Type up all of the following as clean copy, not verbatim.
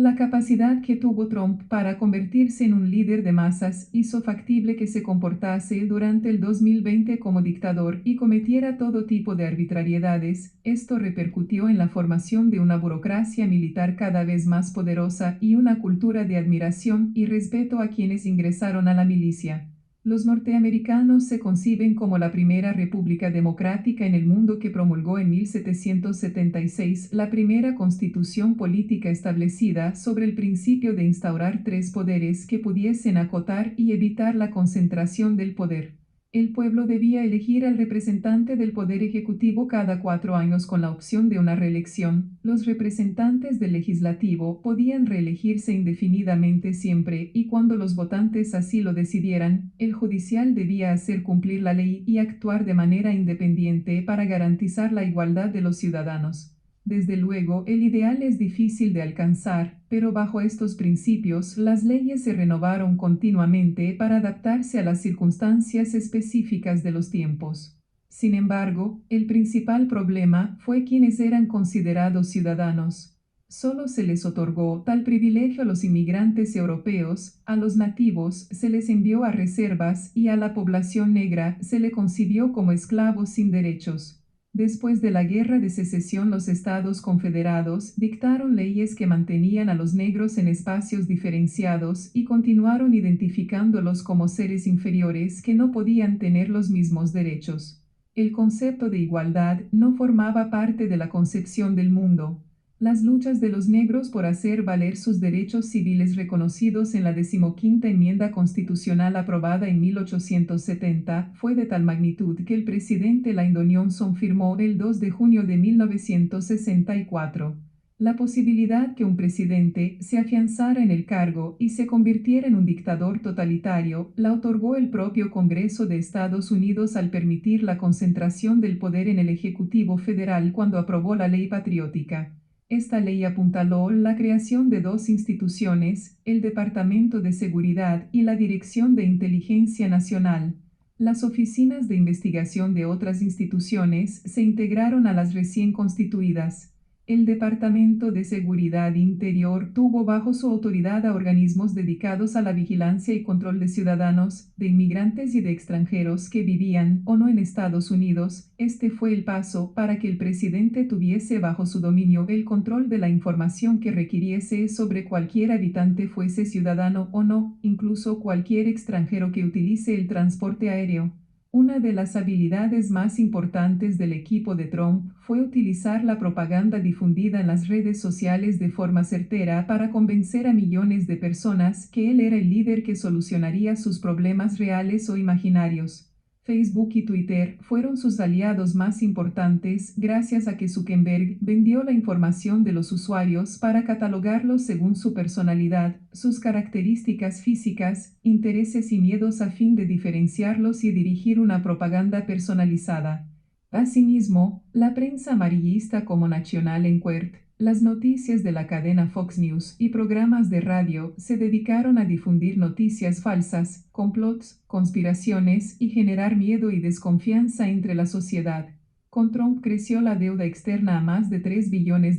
La capacidad que tuvo Trump para convertirse en un líder de masas hizo factible que se comportase durante el 2020 como dictador y cometiera todo tipo de arbitrariedades. Esto repercutió en la formación de una burocracia militar cada vez más poderosa y una cultura de admiración y respeto a quienes ingresaron a la milicia. Los norteamericanos se conciben como la primera república democrática en el mundo que promulgó en 1776 la primera constitución política establecida sobre el principio de instaurar tres poderes que pudiesen acotar y evitar la concentración del poder. El pueblo debía elegir al representante del poder ejecutivo cada 4 años con la opción de una reelección. Los representantes del legislativo podían reelegirse indefinidamente siempre y cuando los votantes así lo decidieran. El judicial debía hacer cumplir la ley y actuar de manera independiente para garantizar la igualdad de los ciudadanos. Desde luego, el ideal es difícil de alcanzar, pero bajo estos principios las leyes se renovaron continuamente para adaptarse a las circunstancias específicas de los tiempos. Sin embargo, el principal problema fue quienes eran considerados ciudadanos. Solo se les otorgó tal privilegio a los inmigrantes europeos, a los nativos se les envió a reservas y a la población negra se le concibió como esclavos sin derechos. Después de la Guerra de Secesión, los Estados Confederados dictaron leyes que mantenían a los negros en espacios diferenciados y continuaron identificándolos como seres inferiores que no podían tener los mismos derechos. El concepto de igualdad no formaba parte de la concepción del mundo. Las luchas de los negros por hacer valer sus derechos civiles reconocidos en la 15ª enmienda constitucional aprobada en 1870 fue de tal magnitud que el presidente Lyndon Johnson firmó el 2 de junio de 1964. La posibilidad que un presidente se afianzara en el cargo y se convirtiera en un dictador totalitario la otorgó el propio Congreso de Estados Unidos al permitir la concentración del poder en el Ejecutivo Federal cuando aprobó la Ley Patriótica. Esta ley apuntaló la creación de dos instituciones, el Departamento de Seguridad y la Dirección de Inteligencia Nacional. Las oficinas de investigación de otras instituciones se integraron a las recién constituidas. El Departamento de Seguridad Interior tuvo bajo su autoridad a organismos dedicados a la vigilancia y control de ciudadanos, de inmigrantes y de extranjeros que vivían o no en Estados Unidos. Este fue el paso para que el presidente tuviese bajo su dominio el control de la información que requiriese sobre cualquier habitante, fuese ciudadano o no, incluso cualquier extranjero que utilice el transporte aéreo. Una de las habilidades más importantes del equipo de Trump fue utilizar la propaganda difundida en las redes sociales de forma certera para convencer a millones de personas que él era el líder que solucionaría sus problemas reales o imaginarios. Facebook y Twitter fueron sus aliados más importantes gracias a que Zuckerberg vendió la información de los usuarios para catalogarlos según su personalidad, sus características físicas, intereses y miedos a fin de diferenciarlos y dirigir una propaganda personalizada. Asimismo, la prensa amarillista como National Enquirer, las noticias de la cadena Fox News y programas de radio se dedicaron a difundir noticias falsas, complots, conspiraciones y generar miedo y desconfianza entre la sociedad. Con Trump creció la deuda externa a más de $3 billones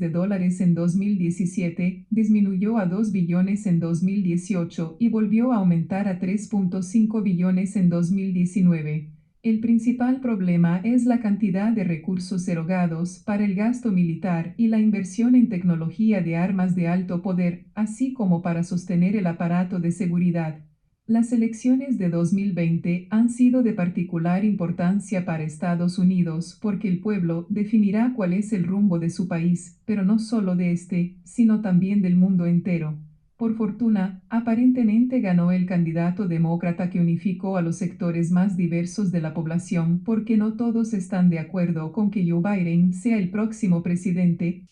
en 2017, disminuyó a 2 billones en 2018 y volvió a aumentar a 3.5 billones en 2019. El principal problema es la cantidad de recursos erogados para el gasto militar y la inversión en tecnología de armas de alto poder, así como para sostener el aparato de seguridad. Las elecciones de 2020 han sido de particular importancia para Estados Unidos porque el pueblo definirá cuál es el rumbo de su país, pero no solo de este, sino también del mundo entero. Por fortuna, aparentemente ganó el candidato demócrata que unificó a los sectores más diversos de la población porque no todos están de acuerdo con que Joe Biden sea el próximo presidente.